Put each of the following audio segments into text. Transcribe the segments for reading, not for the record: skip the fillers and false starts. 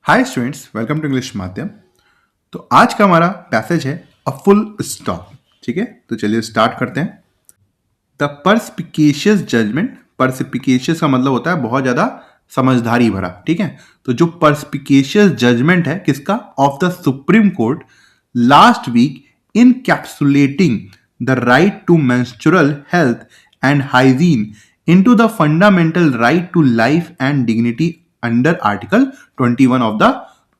Hi students, welcome to English माध्यम। तो आज का हमारा पैसेज है अ फुल स्टॉप। ठीक है, तो चलिए स्टार्ट करते हैं। द परस्पिकेशियस जजमेंट, परस्पिकेशियस का मतलब होता है बहुत ज़्यादा समझदारी भरा। ठीक है, तो जो परस्पिकेशियस जजमेंट है किसका, of the Supreme Court last week encapsulating the right to menstrual health and hygiene into the fundamental right to life and dignity under Article 21 of the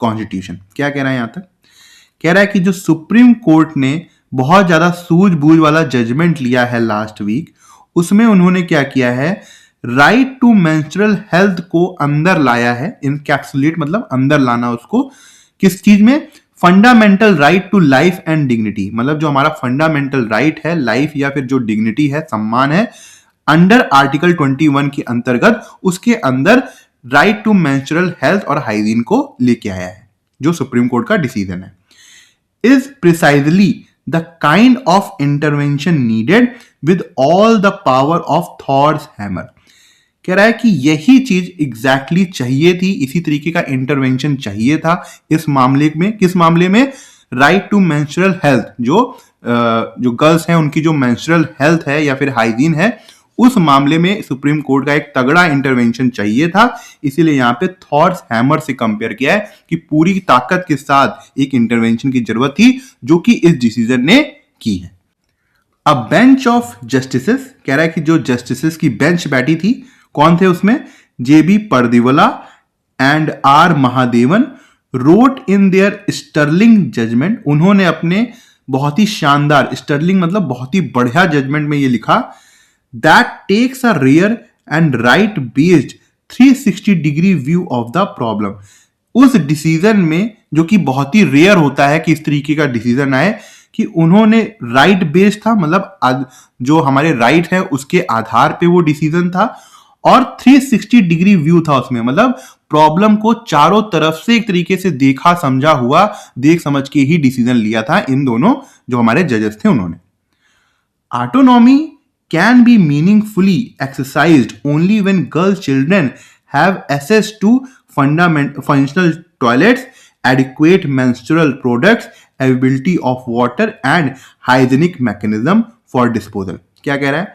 Constitution. क्या कह रहा है यहां तक, कह रहा है कि जो सुप्रीम कोर्ट ने बहुत ज्यादा सूझबूझ वाला जजमेंट लिया है लास्ट वीक, उसमें उन्होंने क्या किया है, राइट टू मेंस्ट्रुअल हेल्थ को अंदर लाया है। इनकैप्सुलेट मतलब अंदर लाना उसको, किस चीज में, fundamental right to life and dignity, मतलब जो हमारा फंडामेंटल राइट है लाइफ या फिर जो डिग्निटी है, सम्मान है, अंडर आर्टिकल 21 के अंतर्गत उसके अंदर राइट टू मेंस्ट्रुअल हेल्थ और हाइजीन को लेके आया है, जो सुप्रीम कोर्ट का डिसीजन है। Is precisely the kind of intervention needed with all the power of थॉर्स hammer. कह रहा है कि यही चीज एग्जैक्टली चाहिए थी, इसी तरीके का इंटरवेंशन चाहिए था इस मामले में। किस मामले में, राइट टू मेंस्ट्रुअल हेल्थ, जो गर्ल्स हैं उनकी जो मेंस्ट्रुअल हेल्थ है या फिर हाइजीन है, उस मामले में सुप्रीम कोर्ट का एक तगड़ा इंटरवेंशन चाहिए था। इसीलिए यहां पे थॉर्स हैमर से कंपेयर किया है कि पूरी ताकत के साथ एक इंटरवेंशन की जरूरत थी, जो कि इस डिसीजन ने की है। अब बेंच ऑफ जस्टिसेस, कह रहा है कि जो जस्टिसेस की बेंच बैठी थी, कौन थे उसमें, J B Pardiwala and R Mahadevan, wrote in their sterling judgement. उन्होंने अपने बहुत ही शानदार, स्टर्लिंग मतलब बहुत ही बढ़िया जजमेंट में ये लिखा, that takes a rare and right based 360 degree view of the problem। उस डिसीजन में, जो कि बहुत ही रेयर होता है कि इस तरीके का डिसीजन आए, कि उन्होंने राइट बेस्ड था, मतलब जो हमारे राइट है उसके आधार पे वो डिसीजन था, और 360 डिग्री व्यू था उसमें, मतलब प्रॉब्लम को चारों तरफ से एक तरीके से देखा समझा हुआ, देख समझ के ही डिसीजन लिया था इन दोनों जो हमारे जजेस थे उन्होंने। Autonomy can be meaningfully exercised only when girl children have access to functional toilets, adequate menstrual products, availability of water and hygienic mechanism for disposal। क्या कह रहा है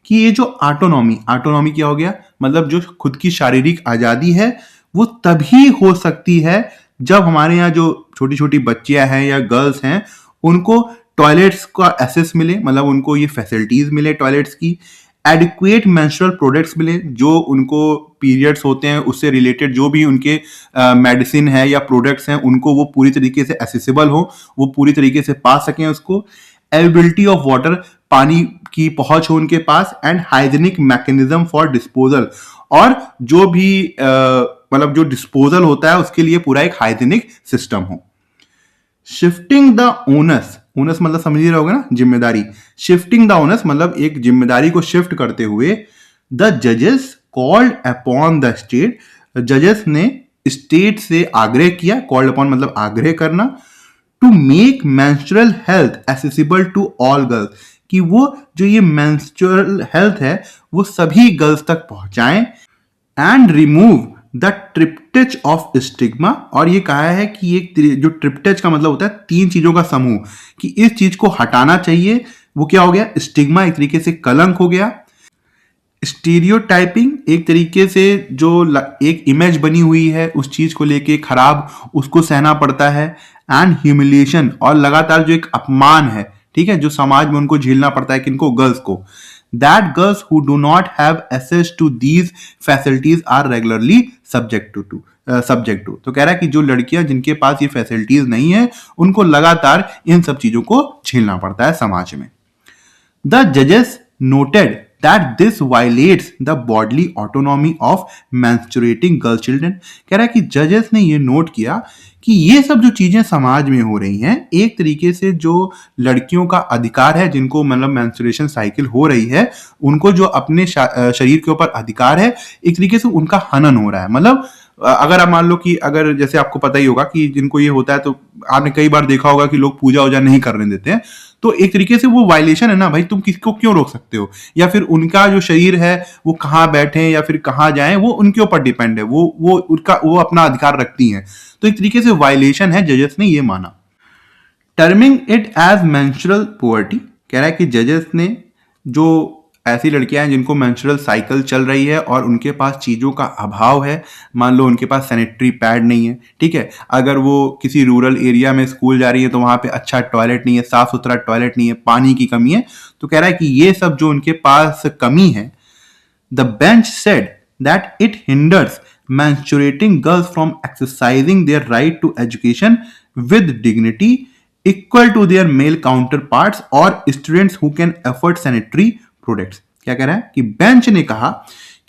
कि ये जो ऑटोनॉमी क्या हो गया, मतलब जो खुद की शारीरिक आजादी है वो तभी हो सकती है जब हमारे यहाँ जो छोटी छोटी बच्चियां हैं या गर्ल्स हैं उनको टॉयलेट्स का एक्सेस मिले, मतलब उनको ये फैसिलिटीज मिले टॉयलेट्स की, एडिक्वेट मेंस्ट्रुअल प्रोडक्ट्स मिले, जो उनको पीरियड्स होते हैं उससे रिलेटेड जो भी उनके मेडिसिन है या प्रोडक्ट्स हैं उनको वो पूरी तरीके से एक्सेसिबल हो, वो पूरी तरीके से पा सकें उसको, अवेलेबिलिटी ऑफ वाटर, पानी की पहुंच हो उनके पास, and hygienic mechanism for disposal, और जो भी मतलब जो डिस्पोजल होता है उसके लिए पूरा एक हाइजीनिक सिस्टम हो। शिफ्टिंग द ओनस मतलब समझ ही रहे होगे ना, जिम्मेदारी। शिफ्टिंग द ओनस मतलब एक जिम्मेदारी को शिफ्ट करते हुए, द जजेस कॉल्ड अपॉन द स्टेट, जजेस ने स्टेट से आग्रह किया, कॉल्ड अपॉन मतलब आग्रह करना, to make menstrual health accessible to all girls, कि वो जो ये मेंस्ट्रुअल हेल्थ है वो सभी गर्ल्स तक पहुंचाएं, and remove the triptych of stigma. और ये कहा है कि एक जो ट्रिप्टिच का मतलब होता है तीन चीजों का समूह, कि इस चीज को हटाना चाहिए। वो क्या हो गया, स्टिग्मा एक तरीके से कलंक हो गया, स्टीरियोटाइपिंग एक तरीके से जो एक इमेज बनी हुई है उस चीज को लेके खराब, उसको सहना पड़ता है, एंड ह्यूमिलिएशन और लगातार जो एक अपमान है, ठीक है, जो समाज में उनको झेलना पड़ता है, किनको, गर्ल्स को, that girls who do not have access to these facilities are regularly subject to। तो कह रहा है कि जो लड़कियां जिनके पास ये फैसिलिटीज नहीं है उनको लगातार इन सब चीजों को झेलना पड़ता है समाज में। The judges noted that this violates the bodily autonomy of menstruating girl children। कह रहा है कि जजेस ने ये नोट किया कि ये सब जो चीजें समाज में हो रही हैं, एक तरीके से जो लड़कियों का अधिकार है, जिनको मतलब मेंस्ट्रुएशन साइकिल हो रही है, उनको जो अपने शरीर के ऊपर अधिकार है, एक तरीके से उनका हनन हो रहा है। मतलब अगर आप मान लो कि अगर जैसे आपको पता ही होगा कि जिनको ये होता है तो आपने कई बार देखा होगा कि लोग पूजा वूजा नहीं करने देते हैं, तो एक तरीके से वो वायलेशन है ना भाई, तुम किसको क्यों रोक सकते हो, या फिर उनका जो शरीर है वो कहाँ बैठे या फिर कहाँ जाए वो उनके ऊपर डिपेंड है, वो उनका वो अपना अधिकार रखती हैं। तो एक तरीके से वायलेशन है, जजेस ने ये माना। Terming it as menstrual poverty, कह रहा है कि जजेस ने जो ऐसी लड़कियां हैं जिनको मेंस्ट्रुअल साइकिल चल रही है और उनके पास चीज़ों का अभाव है, मान लो उनके पास सैनिटरी पैड नहीं है, ठीक है, अगर वो किसी रूरल एरिया में स्कूल जा रही है तो वहाँ पे अच्छा टॉयलेट नहीं है, साफ सुथरा टॉयलेट नहीं है, पानी की कमी है, तो कह रहा है कि ये सब जो उनके पास कमी है, the bench said that it hinders menstruating girls from exercising their right to education with dignity equal to their male counterparts or students who can afford sanitary products। क्या कह रहा है कि बेंच ने कहा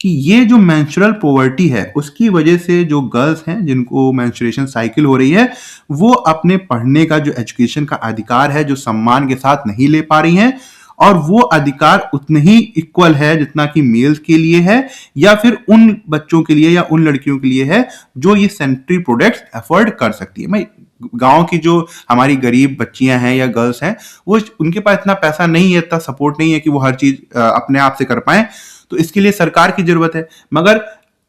कि ये जो मेंस्ट्रुअल पॉवर्टी है उसकी वजह से जो गर्ल्स हैं जिनको मेंस्ट्रुएशन साइकिल हो रही है वो अपने पढ़ने का जो एजुकेशन का अधिकार है जो सम्मान के साथ नहीं ले पा रही हैं, और वो अधिकार उतने ही इक्वल है जितना कि मेल्स के लिए है या फिर उन बच्चों के लिए या उन लड़कियों के लिए है जो ये सैनिटरी प्रोडक्ट्स अफोर्ड कर सकती है। भाई गांव की जो हमारी गरीब बच्चियां हैं या गर्ल्स हैं वो उनके पास इतना पैसा नहीं है, इतना सपोर्ट नहीं है कि वो हर चीज अपने आप से कर पाए, तो इसके लिए सरकार की जरूरत है। मगर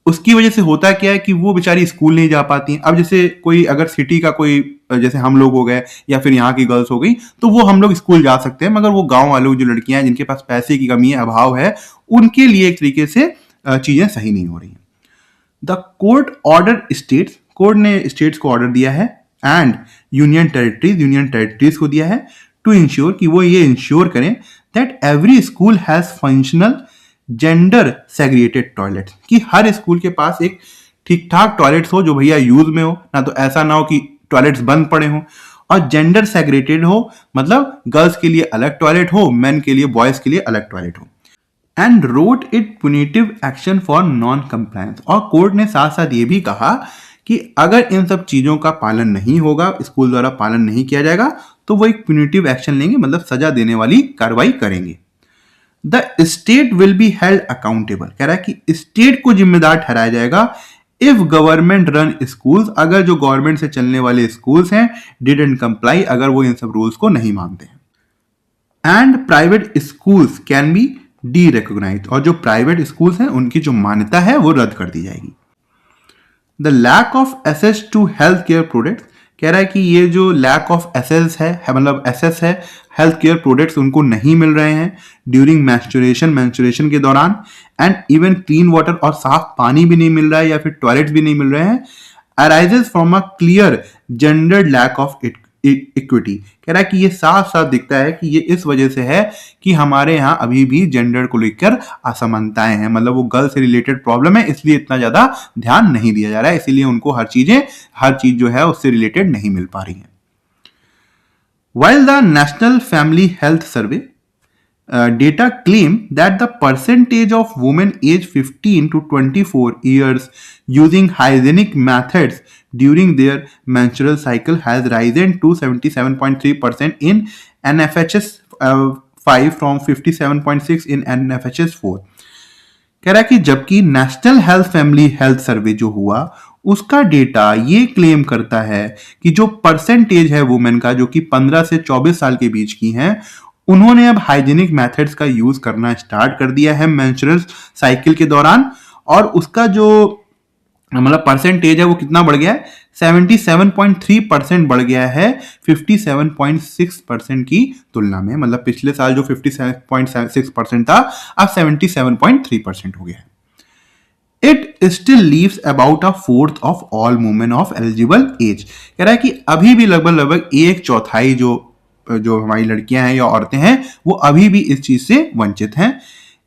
उसकी वजह से होता क्या है कि वो बेचारी स्कूल नहीं जा पाती हैं। अब जैसे कोई अगर सिटी का कोई जैसे हम लोग हो गए या फिर यहाँ की गर्ल्स हो गई तो वो हम लोग स्कूल जा सकते हैं, मगर वो गांव वालों जो लड़कियां हैं जिनके पास पैसे की कमी है, अभाव है, उनके लिए एक तरीके से चीजें सही नहीं हो रही हैं। The court order states, court ने स्टेट्स को ऑर्डर दिया है एंड यूनियन टेरिटरीज को दिया है टू इंश्योर कि वो ये इंश्योर करें that every school has functional gender segregated toilet, कि हर स्कूल के पास एक ठीक ठाक टॉयलेट्स हो जो भैया यूज में हो, ना तो ऐसा ना हो कि टॉयलेट्स बंद पड़े हो, और जेंडर सेग्रीगेटेड हो मतलब गर्ल्स के लिए अलग टॉयलेट हो, मेन के लिए बॉयज के लिए अलग टॉयलेट हो। And wrote it पुनिटिव action for non compliance, और कोर्ट ने साथ साथ ये भी कहा कि अगर इन सब चीजों का पालन नहीं होगा, स्कूल द्वारा पालन नहीं किया जाएगा, तो वो एक पुनिटिव एक्शन लेंगे, मतलब सजा देने वाली कार्रवाई करेंगे। The state will be held accountable, कह रहा है कि स्टेट को जिम्मेदार ठहराया जाएगा इफ गवर्नमेंट रन स्कूल्स, अगर जो गवर्नमेंट से चलने वाले स्कूल्स हैं डिडंट कंप्लाई, अगर वो इन सब रूल्स को नहीं मानते हैं। And private schools can be derecognise, और जो प्राइवेट स्कूल्स हैं उनकी जो मान्यता है वो रद्द कर दी जाएगी। The lack of access to health care products, कह रहा है कि ये जो लैक ऑफ एसेस है मतलब एसेस है हेल्थ केयर प्रोडक्ट्स उनको नहीं मिल रहे हैं ड्यूरिंग मेंस्ट्रुएशन के दौरान, एंड इवन क्लीन वाटर और साफ पानी भी नहीं मिल रहा है या फिर टॉयलेट्स भी नहीं मिल रहे हैं, arises from a clear gender lack of equity, कह रहा है कि ये साफ साफ दिखता है कि ये इस वजह से है कि हमारे यहाँ अभी भी जेंडर को लेकर असमानताएं हैं, मतलब वो गर्ल से रिलेटेड प्रॉब्लम है, इसलिए इतना ज्यादा ध्यान नहीं दिया जा रहा है, इसीलिए उनको हर चीज जो है उससे रिलेटेड नहीं मिल पा रही है। While the National Family Health Survey data claim that the percentage of women aged 15 to 24 years using hygienic methods during their menstrual cycle has risen to 77.3% in NFHS 5 from 57.6 in NFHS 4। कह रहा है कि जबकि national health family health survey जो हुआ उसका data ये claim करता है कि जो परसेंटेज है वुमेन का जो कि 15 से 24 साल के बीच की हैं, उन्होंने अब हाइजीनिक मेथड्स का यूज करना स्टार्ट कर दिया है मेंस्ट्रुअल साइकिल के दौरान, और उसका जो मतलब परसेंटेज है वो कितना बढ़ गया है, 77.3% बढ़ गया है 57.6% की तुलना में, मतलब पिछले साल जो 57.6% था अब 77.3% हो गया है। It still leaves about a fourth of all women of eligible age, कह रहा है कि अभी भी लगभग एक चौथाई जो हमारी लड़कियां हैं या औरतें हैं वो अभी भी इस चीज से वंचित हैं।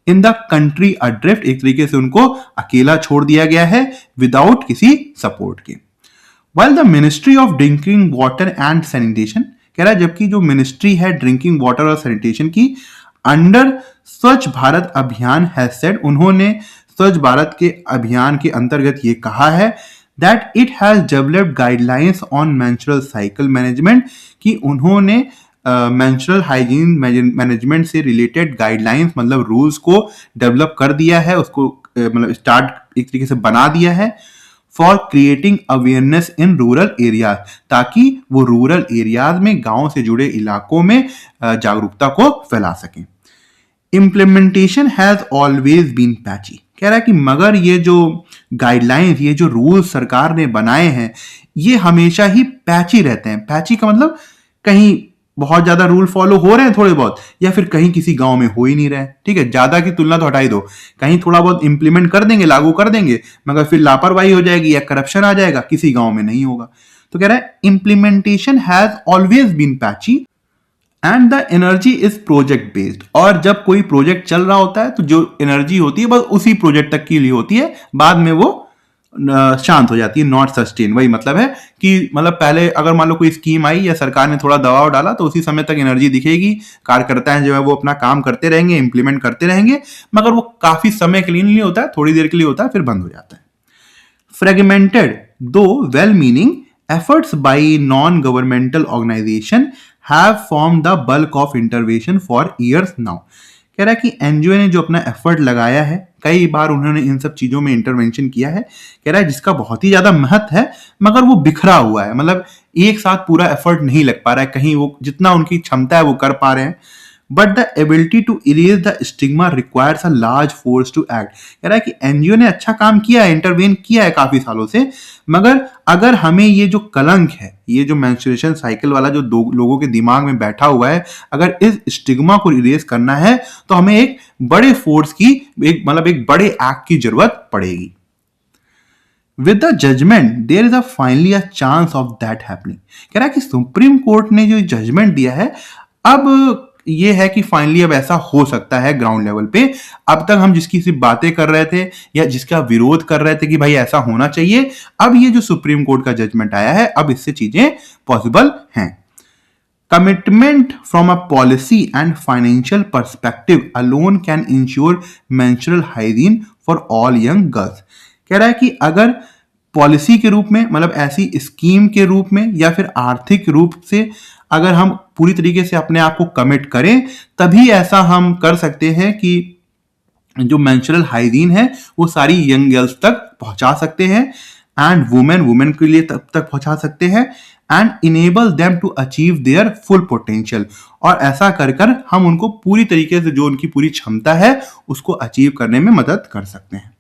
इन द कंट्री अड्रिफ्ट, एक तरीके से उनको अकेला छोड़ दिया गया है विदाउट किसी सपोर्ट के। While the ministry of drinking water and sanitation, कह रहा है जबकि जो मिनिस्ट्री है ड्रिंकिंग वाटर और सैनिटेशन की अंडर स्वच्छ भारत अभियान हैज सेड, उन्होंने स्वच्छ भारत के अभियान के अंतर्गत ये कहा है that it has developed guidelines on menstrual cycle management, कि उन्होंने मेंस्ट्रुअल हाइजीन मैनेजमेंट से रिलेटेड गाइडलाइंस मतलब रूल्स को डेवलप कर दिया है, उसको मतलब स्टार्ट एक तरीके से बना दिया है for creating awareness in rural areas, ताकि वो रूरल एरियाज में, गांव से जुड़े इलाकों में जागरूकता को फैला सकें। Implementation has always been patchy, कह रहा है कि मगर ये जो गाइडलाइंस, ये जो रूल्स सरकार ने बनाए हैं, ये हमेशा ही पैची रहते हैं। पैची का मतलब कहीं बहुत ज्यादा रूल फॉलो हो रहे हैं थोड़े बहुत, या फिर कहीं किसी गांव में हो ही नहीं रहे। ठीक है, ज्यादा की तुलना तो हटाई दो, कहीं थोड़ा बहुत इंप्लीमेंट कर देंगे, लागू कर देंगे, मगर फिर लापरवाही हो जाएगी या करप्शन आ जाएगा, किसी गांव में नहीं होगा। तो कह रहा है implementation has always been patchy and the energy is project based, और जब कोई प्रोजेक्ट चल रहा होता है तो जो एनर्जी होती है बस उसी प्रोजेक्ट तक के लिए होती है, बाद में वो शांत हो जाती है, नॉट सस्टेन। वही मतलब है कि मतलब पहले अगर मान लो कोई स्कीम आई या सरकार ने थोड़ा दबाव डाला तो उसी समय तक एनर्जी दिखेगी, कार्यकर्ता जो है वो अपना काम करते रहेंगे, इंप्लीमेंट करते रहेंगे, मगर वो काफी समय के लिए नहीं होता है, थोड़ी देर के लिए होता है, फिर बंद हो जाता है। फ्रेगमेंटेड दो well meaning efforts by non-governmental organization have formed the bulk of intervention for years now। कह रहा है कि एनजीओ ने जो अपना एफर्ट लगाया है, कई बार उन्होंने इन सब चीजों में इंटरवेंशन किया है, कह रहा है जिसका बहुत ही ज्यादा महत्व है, मगर वो बिखरा हुआ है, मतलब एक साथ पूरा एफर्ट नहीं लग पा रहा है, कहीं वो जितना उनकी क्षमता है वो कर पा रहे हैं। But the ability to erase the stigma requires a large force to act. कह रहा है कि एनजीओ ने अच्छा काम किया है, इंटरवेन किया है काफी सालों से, मगर अगर हमें ये जो कलंक है, ये जो मेंस्ट्रुएशन साइकिल वाला जो दो लोगों के दिमाग में बैठा हुआ है, अगर इस स्टिग्मा को इरेज करना है तो हमें एक बड़े फोर्स की, एक बड़े एक्ट की जरूरत पड़ेगी। With the judgment, there is finally a chance of that happening। कह रहा है कि सुप्रीम कोर्ट ने जो जजमेंट दिया है, अब ये है कि फाइनली अब ऐसा हो सकता है ग्राउंड लेवल पे। अब तक हम जिसकी सिर्फ बातें कर रहे थे या जिसका विरोध कर रहे थे कि भाई ऐसा होना चाहिए, अब ये जो सुप्रीम कोर्ट का जजमेंट आया है, अब इससे चीजें पॉसिबल हैं। Commitment from a policy and financial perspective alone can ensure menstrual hygiene for all young girls. कह रहा है कि अगर पॉलिसी के रूप में, मतलब ऐसी स्कीम के रूप में, या फिर आर्थिक रूप से अगर हम पूरी तरीके से अपने आप को कमिट करें, तभी ऐसा हम कर सकते हैं कि जो मेंस्ट्रुअल हाइजीन है वो सारी यंग गर्ल्स तक पहुंचा सकते हैं, एंड वुमेन के लिए तब तक पहुंचा सकते हैं, and enable them to achieve their full potential. और ऐसा कर कर हम उनको पूरी तरीके से, जो उनकी पूरी क्षमता है, उसको अचीव करने में मदद कर सकते हैं।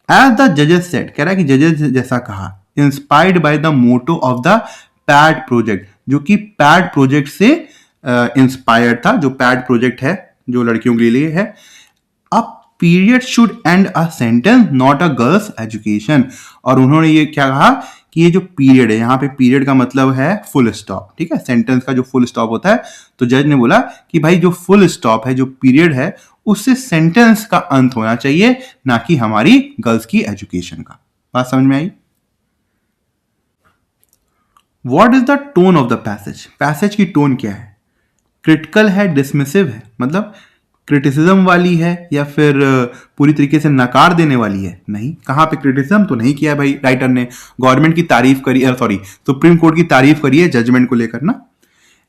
एज द जजेस सेड, कह रहा है कि जजेस जैसा कहा, inspired by the motto of the pad project, जो कि पैड प्रोजेक्ट से इंस्पायर्ड था। जो पैड प्रोजेक्ट है जो लड़कियों के लिए है, a period should and a sentence not a girls education. और उन्होंने ये क्या कहा कि ये जो पीरियड है, यहाँ पे पीरियड का मतलब है फुल स्टॉप, ठीक है, सेंटेंस का जो फुल स्टॉप होता है। तो जज ने बोला कि भाई जो फुल स्टॉप है, जो पीरियड है, उससे सेंटेंस का अंत होना चाहिए, ना कि हमारी गर्ल्स की एजुकेशन का। बात समझ में आई? What is the tone of the passage? Passage की टोन क्या है? क्रिटिकल है, डिसमिसिव है, मतलब क्रिटिसिज्म वाली है, या फिर पूरी तरीके से नकार देने वाली है? नहीं, कहाँ पे क्रिटिसिज्म तो नहीं किया है भाई राइटर ने, गवर्नमेंट की तारीफ करी, सॉरी सुप्रीम कोर्ट की तारीफ करी है जजमेंट को लेकर ना।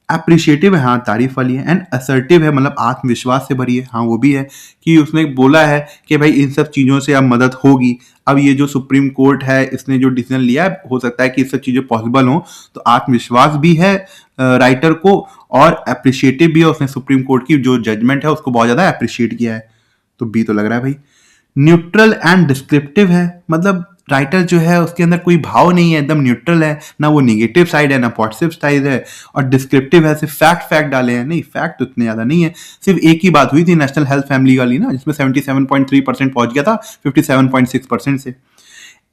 अप्रिशिएटिव है, हाँ तारीफ वाली है, एंड असर्टिव है, मतलब आत्मविश्वास से भरी है, हाँ वो भी है, कि उसने बोला है कि भाई इन सब चीज़ों से अब मदद होगी। अब ये जो सुप्रीम कोर्ट है, इसने जो डिसीजन लिया है, हो सकता है कि ये सब चीज़ें पॉसिबल हो, तो आत्मविश्वास भी है राइटर को, और अप्रिशिएटिव भी है, उसने सुप्रीम कोर्ट की जो जजमेंट है उसको बहुत ज़्यादा अप्रिशिएट किया है, तो बी तो लग रहा है भाई। न्यूट्रल एंड डिस्क्रिप्टिव है, मतलब राइटर जो है उसके अंदर कोई भाव नहीं है, एकदम न्यूट्रल है, ना वो निगेटिव साइड है ना पॉजिटिव साइड है, और डिस्क्रिप्टिव है, सिर्फ फैक्ट डाले हैं, नहीं फैक्ट तो इतने ज्यादा नहीं है। सिर्फ एक ही बात हुई थी नेशनल हेल्थ फैमिली वाली ना, जिसमें 77.3% पहुंच गया था 57.6% से।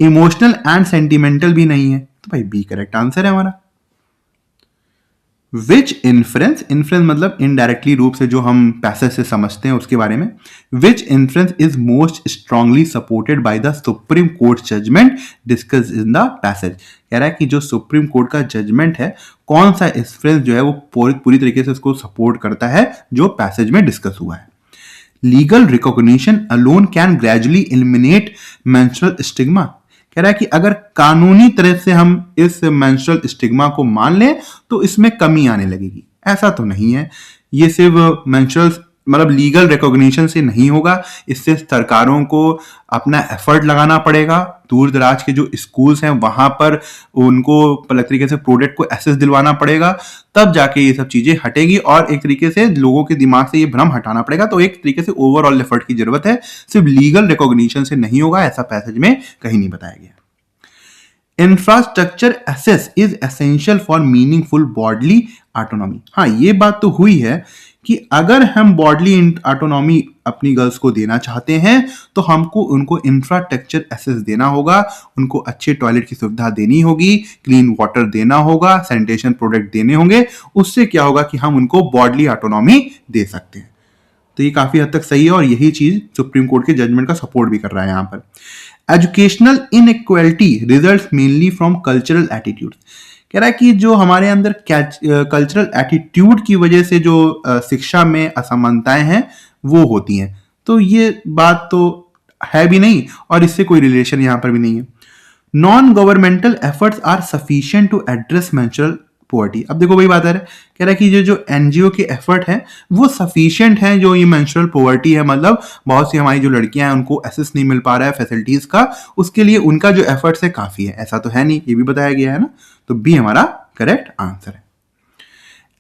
इमोशनल एंड सेंटिमेंटल भी नहीं है, तो भाई बी करेक्ट आंसर है हमारा। विच इन्फ्रेंस, इन्फ्रेंस मतलब इनडायरेक्टली रूप से जो हम पैसेज से समझते हैं उसके बारे में। Which inference is most strongly supported by the Supreme Court judgement discuss in the passage. कह रहा है कि जो सुप्रीम कोर्ट का जजमेंट है, कौन सा इन्फ्रेंस जो है वो पूरी तरीके से उसको सपोर्ट करता है जो पैसेज में डिस्कस हुआ है। Legal recognition alone can gradually eliminate menstrual stigma. कह रहा है कि अगर कानूनी तरह से हम इस मेंस्ट्रुअल स्टिग्मा को मान लें तो इसमें कमी आने लगेगी। ऐसा तो नहीं है, ये सिर्फ मेंस्ट्रुअल मतलब लीगल रिकॉग्निशन से नहीं होगा। इससे सरकारों को अपना एफर्ट लगाना पड़ेगा, दूर दराज के जो स्कूल्स हैं वहां पर उनको अलग तरीके से प्रोडक्ट को एक्सेस दिलवाना पड़ेगा, तब जाके ये सब चीजें हटेगी और एक तरीके से लोगों के दिमाग से ये भ्रम हटाना पड़ेगा। तो एक तरीके से ओवरऑल एफर्ट की जरूरत है, सिर्फ लीगल रिकॉग्निशन से नहीं होगा, ऐसा पैसेज में कहीं नहीं बताया गया। Infrastructure access is essential for meaningful bodily autonomy. हाँ, ये बात तो हुई है कि अगर हम बॉडली ऑटोनॉमी अपनी गर्ल्स को देना चाहते हैं तो हमको उनको इंफ्रास्ट्रक्चर एसेस देना होगा, उनको अच्छे टॉयलेट की सुविधा देनी होगी, क्लीन वाटर देना होगा, सैनिटेशन प्रोडक्ट देने होंगे। उससे क्या होगा कि हम उनको बॉडली ऑटोनॉमी दे सकते हैं। तो ये काफी हद तक सही है और यही चीज सुप्रीम कोर्ट के जजमेंट का सपोर्ट भी कर रहा है यहाँ पर। Educational inequality results mainly from cultural attitude. कह रहा है कि जो हमारे अंदर कल्चरल एटीट्यूड की वजह से जो शिक्षा में असमानताएं हैं वो होती हैं। तो ये बात तो है भी नहीं और इससे कोई रिलेशन यहां पर भी नहीं है। Non governmental efforts are sufficient to address menstrual poverty. अब देखो वही बात है, कह रहा है कि जो एनजीओ के एफर्ट है वो सफिशिएंट है जो ये मेंस्ट्रुअल पॉवर्टी है, मतलब बहुत सी हमारी जो लड़कियां हैं उनको एक्सेस नहीं मिल पा रहा है फैसिलिटीज का, उसके लिए उनका जो एफर्ट्स है काफी है, ऐसा तो है नहीं, ये भी बताया गया है ना। तो बी हमारा करेक्ट आंसर है।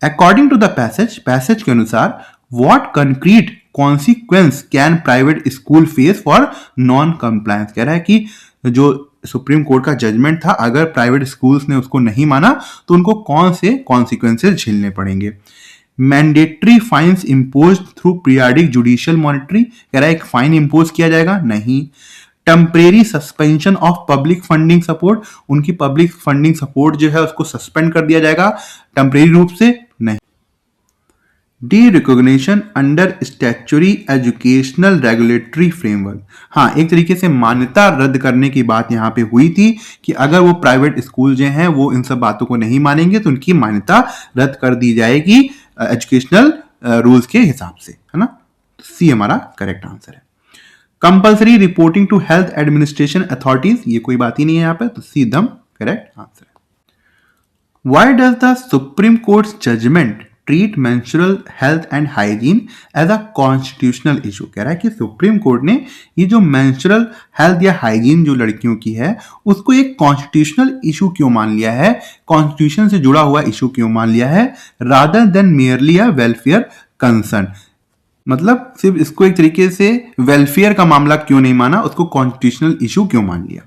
अकॉर्डिंग टू द पैसेज के अनुसार what concrete consequence can private school face for non compliance. कह रहा है कि जो सुप्रीम कोर्ट का जजमेंट था, अगर प्राइवेट स्कूल्स ने उसको नहीं माना तो उनको कौन से कॉन्सिक्वेंसेस झेलने पड़ेंगे। Mandatory fines impose through periodic judicial monitoring. कह रहा है एक फाइन इम्पोज किया जाएगा, नहीं। Temporary suspension of public funding support, उनकी पब्लिक फंडिंग सपोर्ट जो है उसको सस्पेंड कर दिया जाएगा टेम्परेरी रूप से, नहीं। D recognition under statutory educational regulatory framework. हाँ, एक तरीके से मान्यता रद्द करने की बात यहाँ पे हुई थी कि अगर वो प्राइवेट स्कूल जो हैं वो इन सब बातों को नहीं मानेंगे तो उनकी मान्यता रद्द कर दी जाएगी एजुकेशनल रूल्स के हिसाब से, है ना। सी हमारा करेक्ट आंसर है। Compulsory reporting to health administration authorities, ये कोई बात ही नहीं है यहाँ पे, तो सी एकदम करेक्ट आंसर है। Why does the Supreme Court judgment treat menstrual health and hygiene as a constitutional issue. कह रहा है कि सुप्रीम कोर्ट ने ये जो मेंस्ट्रुअल हेल्थ या हाइजीन जो लड़कियों की है उसको एक कॉन्स्टिट्यूशनल इशू क्यों मान लिया है, कॉन्स्टिट्यूशन से जुड़ा हुआ इशू क्यों मान लिया है, rather than merely a welfare concern. मतलब सिर्फ इसको एक तरीके से वेलफेयर का मामला क्यों नहीं माना, उसको कॉन्स्टिट्यूशनल इशू क्यों मान लिया।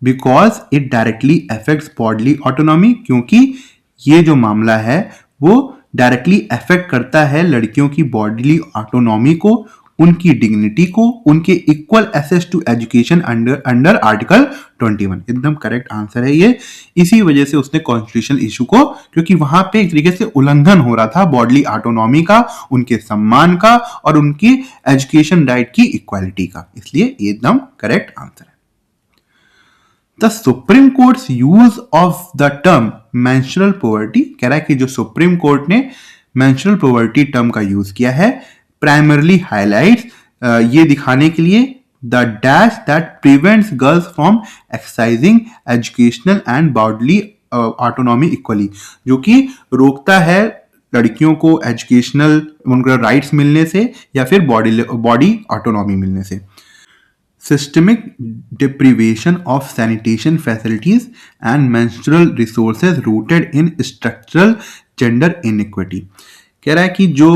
Because it directly affects bodily autonomy, क्योंकि ये जो मामला है वो डायरेक्टली अफेक्ट करता है लड़कियों की बॉडली ऑटोनॉमी को, उनकी डिग्निटी को, उनके equal access to education under article 21। एकदम करेक्ट आंसर है ये। इसी वजह से उसने कॉन्स्टिट्यूशनल इशू को, क्योंकि वहां पे एक तरीके से उल्लंघन हो रहा था बॉडली ऑटोनॉमी का, उनके सम्मान का और उनकी एजुकेशन राइट की इक्वालिटी का, इसलिए एकदम करेक्ट आंसर है। The supreme courts use of the term menstrual poverty. कह रहा है कि जो सुप्रीम कोर्ट ने मेंस्ट्रुअल पॉवर्टी टर्म का यूज किया है प्राइमरली हाईलाइट्स ये दिखाने के लिए the dash that prevents girls from exercising educational and bodily autonomy equally, जो कि रोकता है लड़कियों को एजुकेशनल उनका राइट्स मिलने से या फिर बॉडी ऑटोनॉमी मिलने से। Systemic deprivation of sanitation facilities and menstrual resources rooted in structural gender inequity। कह रहा है कि जो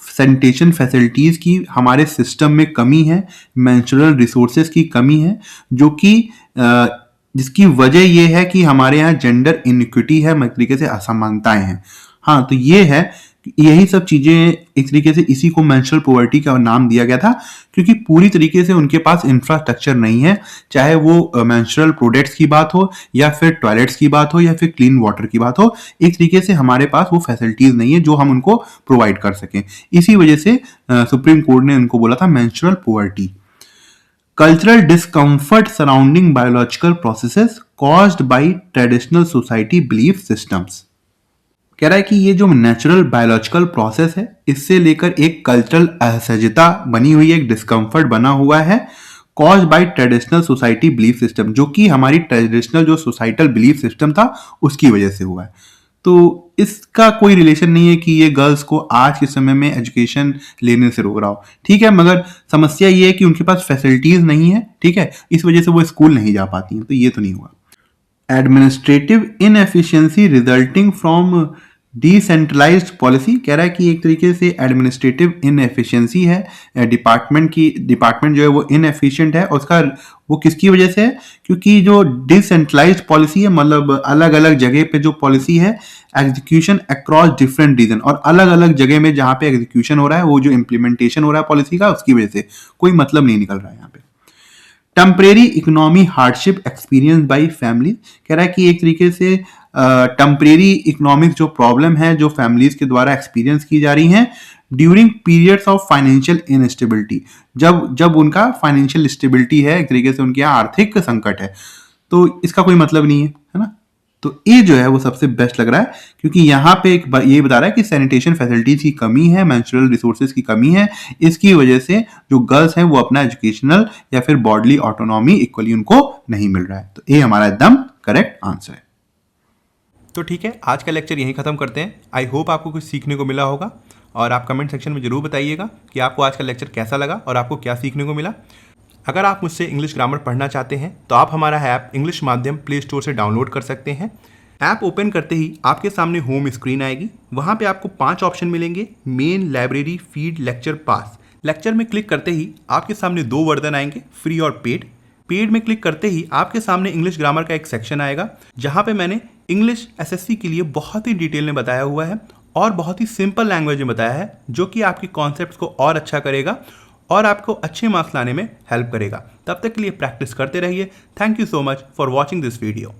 सैनिटेशन फैसिलिटीज की हमारे सिस्टम में कमी है, मेंस्ट्रुअल रिसोर्सेज की कमी है, जो कि जिसकी वजह यह है कि हमारे यहाँ जेंडर इनइक्विटी है, एक तरीके से असमानताएं हैं। हाँ, तो ये है, यही सब चीजें एक तरीके से इसी को मेंस्ट्रुअल पॉवर्टी का नाम दिया गया था, क्योंकि पूरी तरीके से उनके पास इंफ्रास्ट्रक्चर नहीं है, चाहे वो मेंस्ट्रुअल प्रोडक्ट्स की बात हो या फिर टॉयलेट्स की बात हो या फिर क्लीन वाटर की बात हो, एक तरीके से हमारे पास वो फैसिलिटीज नहीं है जो हम उनको प्रोवाइड कर सकें। इसी वजह से सुप्रीम कोर्ट ने उनको बोला था menstrual poverty. Cultural discomfort surrounding biological processes caused by traditional society belief systems. कह रहा है कि ये जो नेचुरल बायोलॉजिकल प्रोसेस है इससे लेकर एक कल्चरल असहजता बनी हुई है, एक डिस्कम्फर्ट बना हुआ है, caused by traditional society belief system, जो कि हमारी ट्रेडिशनल जो सोसाइटल बिलीफ सिस्टम था उसकी वजह से हुआ है। तो इसका कोई रिलेशन नहीं है कि ये गर्ल्स को आज के समय में एजुकेशन लेने से रोक रहा हो, ठीक है, मगर समस्या ये है कि उनके पास फैसिलिटीज नहीं है, ठीक है, इस वजह से वो स्कूल नहीं जा पाती हैं, तो ये तो नहीं हुआ। Administrative inefficiency resulting from decentralised policy, कह रहा है कि एक तरीके से एडमिनिस्ट्रेटिव इनएफिशिएंसी है, डिपार्टमेंट जो है वो इनएफिशिएंट है, और उसका वो किसकी वजह से है, क्योंकि जो डिसेंट्रलाइज्ड पॉलिसी है, मतलब अलग अलग जगह पे जो पॉलिसी है, एग्जीक्यूशन अक्रॉस डिफरेंट रीजन, और अलग अलग जगह में जहां पे एग्जीक्यूशन हो रहा है, वो जो इम्प्लीमेंटेशन हो रहा है पॉलिसी का, उसकी वजह से कोई मतलब नहीं निकल रहा है यहाँ पे। Temporary economy hardship experience by family, कह रहा है कि एक तरीके से टेम्परेरी इकोनॉमिक जो प्रॉब्लम है जो फैमिलीज के द्वारा एक्सपीरियंस की जा रही हैं during periods of financial instability, जब उनका फाइनेंशियल स्टेबिलिटी है, एक तरीके से उनके यहाँ आर्थिक संकट है, तो इसका कोई मतलब नहीं है ना। तो ये जो है वो सबसे बेस्ट लग रहा है, क्योंकि यहाँ पे ये बता रहा है कि सैनिटेशन फैसिलिटीज की कमी है, मेंस्ट्रुअल रिसोर्सेज की कमी है, इसकी वजह से जो गर्ल्स हैं वो अपना एजुकेशनल या फिर बॉडली ऑटोनॉमी इक्वली उनको नहीं मिल रहा है। तो ये हमारा एकदम करेक्ट आंसर है। तो ठीक है, आज का लेक्चर यहीं ख़त्म करते हैं। आई होप आपको कुछ सीखने को मिला होगा, और आप कमेंट सेक्शन में ज़रूर बताइएगा कि आपको आज का लेक्चर कैसा लगा और आपको क्या सीखने को मिला। अगर आप मुझसे इंग्लिश ग्रामर पढ़ना चाहते हैं तो आप हमारा ऐप इंग्लिश माध्यम प्ले स्टोर से डाउनलोड कर सकते हैं। ऐप ओपन करते ही आपके सामने होम स्क्रीन आएगी, वहाँ पे आपको 5 ऑप्शन मिलेंगे, मेन, लाइब्रेरी, फीड, लेक्चर, पास। लेक्चर में क्लिक करते ही आपके सामने 2 वर्जन आएंगे, फ्री और पेड। पेड में क्लिक करते ही आपके सामने इंग्लिश ग्रामर का एक सेक्शन आएगा, जहाँ पे मैंने इंग्लिश एसएससी के लिए बहुत ही डिटेल में बताया हुआ है और बहुत ही सिंपल लैंग्वेज में बताया है, जो कि आपके कॉन्सेप्ट्स को और अच्छा करेगा और आपको अच्छे मार्क्स लाने में हेल्प करेगा। तब तक के लिए प्रैक्टिस करते रहिए। Thank you so much for watching this video.